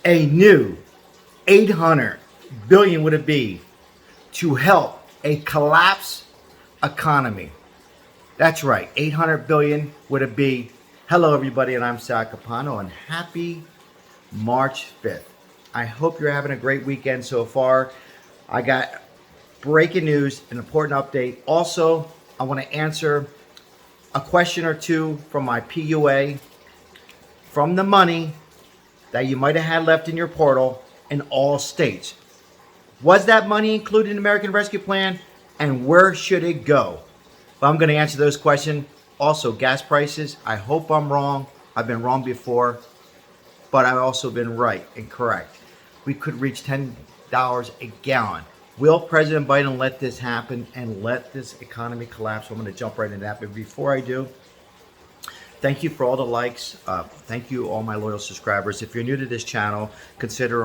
A new 800 billion would it be to help a collapsed economy. That's right, 800 billion would it be. Hello everybody, and I'm CAPANO, and happy March 5th. I hope you're having a great weekend so far. I got breaking news, an important update. Also, I want to answer a question or two from my PUA from the money that you might have had left in your portal in all states. Was that money included in the American Rescue Plan, and where should it go? Well, I'm going to answer those questions. Also, gas prices. I hope I'm wrong. I've been wrong before, but I've also been right and correct. We could reach $10 a gallon. Will President Biden let this happen and let this economy collapse? I'm going to jump right into that. But before I do, thank you for all the likes. Thank you, all my loyal subscribers. If you're new to this channel, consider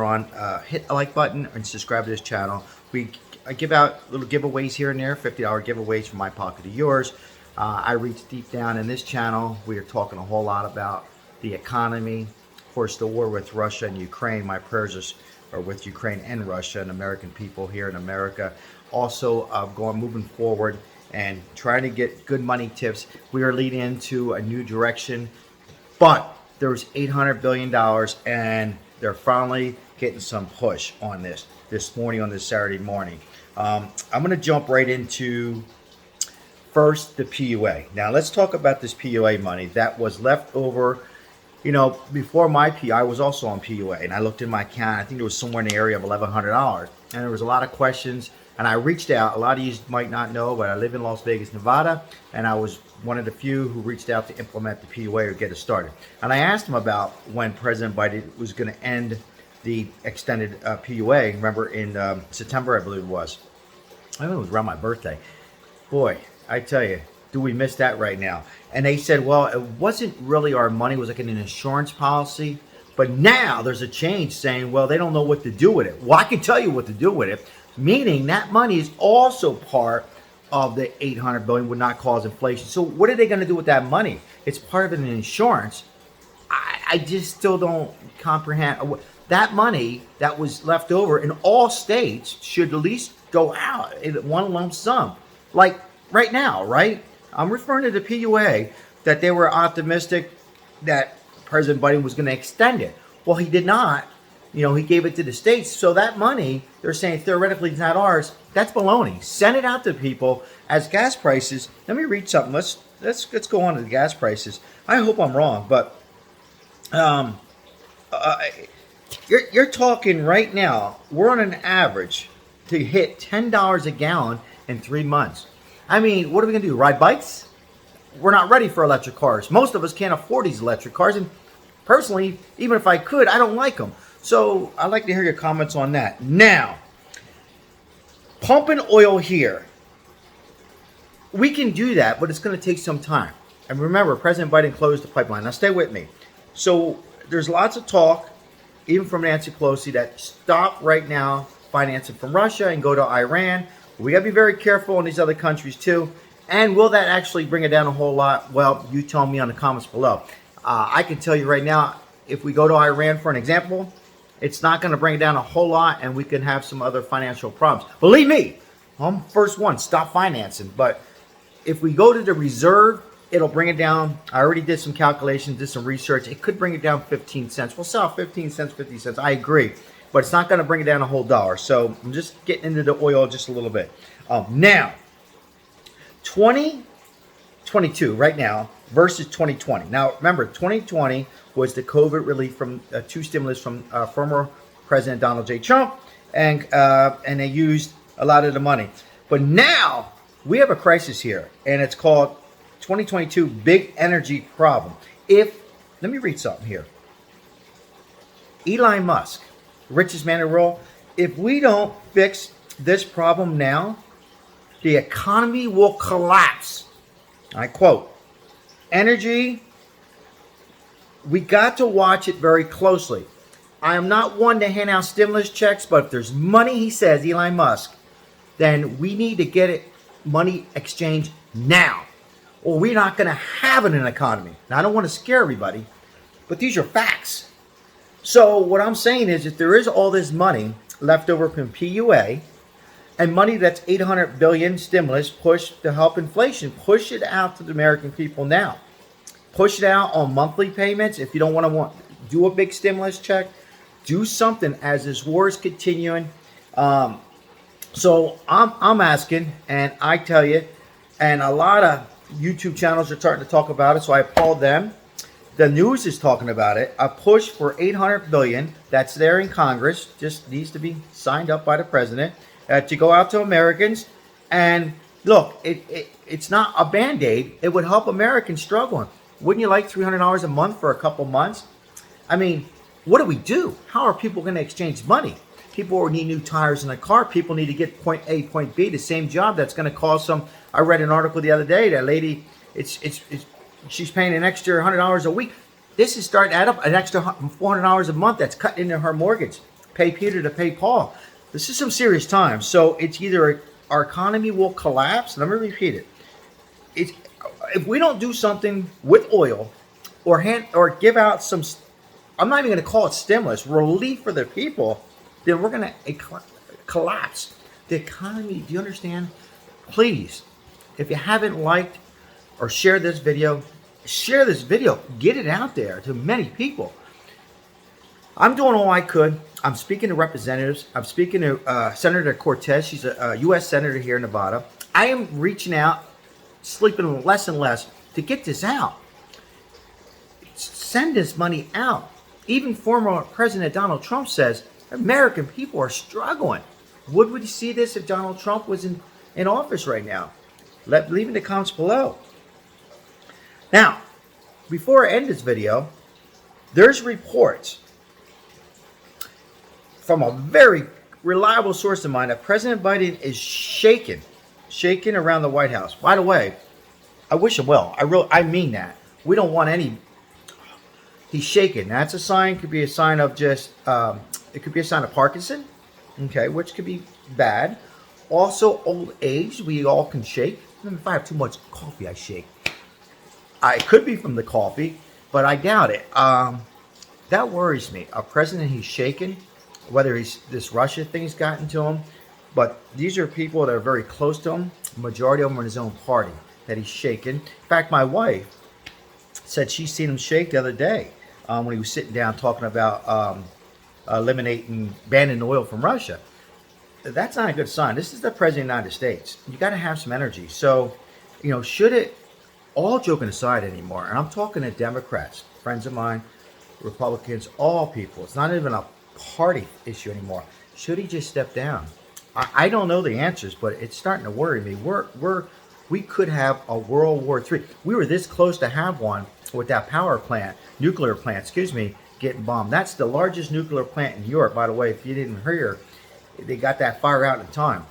hit a like button and subscribe to this channel. I give out little giveaways here and there, $50 giveaways from my pocket to yours. I reach deep down in this channel. We are talking a whole lot about the economy. Of course, the war with Russia and Ukraine. My prayers are with Ukraine and Russia and American people here in America. Also, moving forward and trying to get good money tips. We are leading into a new direction, but there's $800 billion, and they're finally getting some push on this morning, on this Saturday morning. I'm going to jump right into first the PUA. Now let's talk about this PUA money that was left over. You know, before my PUA, I was also on PUA, and I looked in my account. I think it was somewhere in the area of $1,100, and there was a lot of questions. And I reached out. A lot of you might not know, but I live in Las Vegas, Nevada, and I was one of the few who reached out to implement the PUA or get it started. And I asked him about when President Biden was going to end the extended PUA. Remember, in September, I believe it was. I think it was around my birthday. Boy, I tell you, do we miss that right now? And they said, well, it wasn't really our money. It was like an insurance policy. But now there's a change saying, well, they don't know what to do with it. Well, I can tell you what to do with it. Meaning that money is also part of the $800 billion, would not cause inflation. So what are they going to do with that money? It's part of an insurance. I just still don't comprehend. That money that was left over in all states should at least go out in one lump sum. Like right now, right? I'm referring to the PUA that they were optimistic that President Biden was going to extend it. Well, he did not. You know, he gave it to the states. So that money, they're saying theoretically it's not ours. That's baloney. Send it out to people as gas prices. Let me read something. Let's go on to the gas prices. I hope I'm wrong, but you're talking right now. We're on an average to hit $10 a gallon in 3 months. I mean, what are we gonna do? Ride bikes? We're not ready for electric cars. Most of us can't afford these electric cars, and personally, even if I could, I don't like them. So I'd like to hear your comments on that. Now, pumping oil here. We can do that, but it's going to take some time. And remember, President Biden closed the pipeline. Now stay with me. So there's lots of talk, even from Nancy Pelosi, that stop right now financing from Russia and go to Iran. We got to be very careful in these other countries too. And will that actually bring it down a whole lot? Well, you tell me on the comments below. I can tell you right now, if we go to Iran, for an example, it's not going to bring it down a whole lot, and we can have some other financial problems. Believe me, I'm the first one, stop financing. But if we go to the reserve, it'll bring it down. I already did some calculations, did some research. It could bring it down 15 cents. We'll sell 15 cents, 50 cents. I agree. But it's not going to bring it down a whole dollar. So I'm just getting into the oil just a little bit. Now, 2022 right now versus 2020. Now, remember, 2020 was the COVID relief from two stimulus from former President Donald J. Trump, and they used a lot of the money. But now we have a crisis here, and it's called 2022 Big Energy Problem. Let me read something here. Elon Musk, richest man in the world, if we don't fix this problem now, the economy will collapse. I quote, energy, we got to watch it very closely. I am not one to hand out stimulus checks, but if there's money, he says, Elon Musk, then we need to get it money exchanged now, or we're not going to have an economy. Now, I don't want to scare everybody, but these are facts. So what I'm saying is, if there is all this money left over from PUA and money that's 800 billion stimulus push to help inflation, push it out to the American people now. Push it out on monthly payments. If you don't want to do a big stimulus check, do something as this war is continuing. So I'm asking, and I tell you, and a lot of YouTube channels are starting to talk about it, so I applaud them. The news is talking about it. A push for 800 billion that's there in Congress, just needs to be signed up by the president, to go out to Americans. And look, it's not a Band-Aid. It would help Americans struggling. Wouldn't you like $300 a month for a couple months? I mean, what do we do? How are people going to exchange money? People need new tires in a car. People need to get point A, point B, the same job that's going to cost some. I read an article the other day. That lady, she's paying an extra $100 a week. This is starting to add up, an extra $400 a month that's cut into her mortgage. Pay Peter to pay Paul. This is some serious times. So it's either our economy will collapse. Let me repeat it. If we don't do something with oil or give out some, I'm not even going to call it stimulus, relief for the people, then we're going to collapse the economy. Do you understand? Please, if you haven't liked or shared this video, share this video. Get it out there to many people. I'm doing all I could. I'm speaking to representatives. I'm speaking to Senator Cortez. She's a U.S. Senator here in Nevada. I am reaching out, sleeping less and less to get this out. Send this money out. Even former President Donald Trump says American people are struggling. Would we see this if Donald Trump was in office right now? Leave in the comments below. Now, before I end this video, there's reports from a very reliable source of mine that President Biden is shaking around the White House. By the way, I wish him well. I mean that. We don't want any. He's shaking. That's a sign. Could be a sign of just. It could be a sign of Parkinson. Okay, which could be bad. Also, old age. We all can shake. If I have too much coffee, I shake. It could be from the coffee, but I doubt it. That worries me. A president, he's shaking. Whether this Russia thing's gotten to him, but these are people that are very close to him. The majority of them are in his own party that he's shaking. In fact, my wife said she's seen him shake the other day when he was sitting down talking about banning oil from Russia. That's not a good sign. This is the president of the United States. You got to have some energy. So, should it, all joking aside anymore, and I'm talking to Democrats, friends of mine, Republicans, all people. It's not even a party issue anymore. Should he just step down? I don't know the answers, but it's starting to worry me. We could have a World War III. We were this close to have one with that nuclear plant, getting bombed. That's the largest nuclear plant in Europe, by the way. If you didn't hear, they got that fire out in time.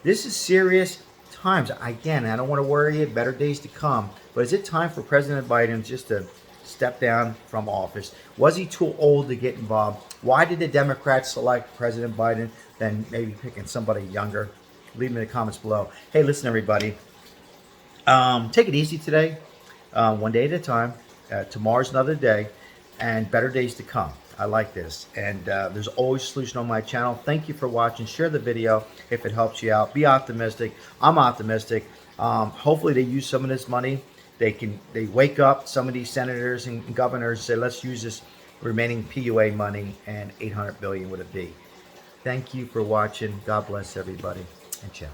This is serious times. Again, I don't want to worry you. Better days to come. But is it time for President Biden just to step down from office? Was he too old to get involved? Why did the Democrats select President Biden than maybe picking somebody younger? Leave me in the comments below. Hey, listen, everybody. Take it easy today. One day at a time. Tomorrow's another day. And better days to come. I like this. And there's always a solution on my channel. Thank you for watching. Share the video if it helps you out. Be optimistic. I'm optimistic. Hopefully they use some of this money. They wake up, some of these senators and governors, say, let's use this remaining PUA money, and 800 billion would it be. Thank you for watching. God bless everybody, and ciao.